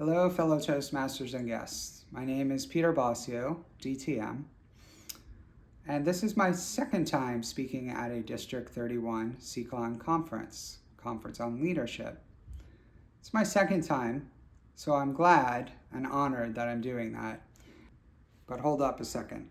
Hello, fellow Toastmasters and guests. My name is Peter Bossio, DTM, and this is my second time speaking at a District 31 CLCON conference on leadership. It's my second time, so I'm glad and honored that I'm doing that. But hold up a second.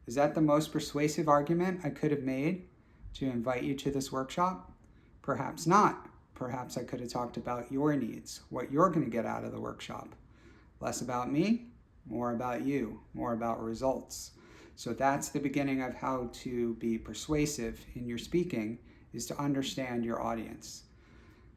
Is that the most persuasive argument I could have made to invite you to this workshop? Perhaps not. Perhaps I could have talked about your needs, what you're going to get out of the workshop. Less about me, more about you, more about results. So that's the beginning of how to be persuasive in your speaking, is to understand your audience.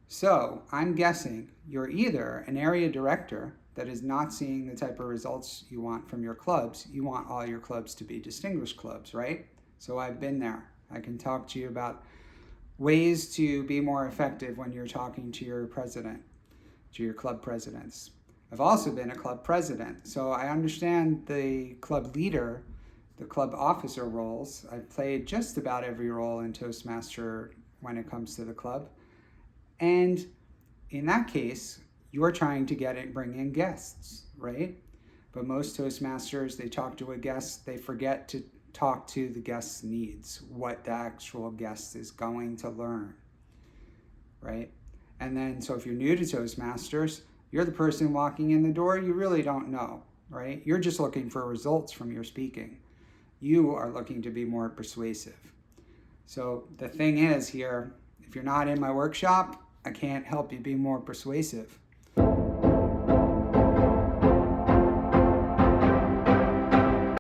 So I'm guessing you're either an area director that is not seeing the type of results you want from your clubs. You want all your clubs to be distinguished clubs, right? So I've been there. I can talk to you about ways to be more effective when you're talking to your president, to your club presidents. I've also been a club president, so I understand the club leader, the club officer roles. I've played just about every role in Toastmaster when it comes to the club. And in that case, you're trying to bring in guests, right? But most Toastmasters, they talk to a guest, they forget to talk to the guest's needs, what the actual guest is going to learn, right? And then, so if you're new to Toastmasters, you're the person walking in the door, you really don't know, right? You're just looking for results from your speaking. You are looking to be more persuasive. So the thing is here, if you're not in my workshop, I can't help you be more persuasive.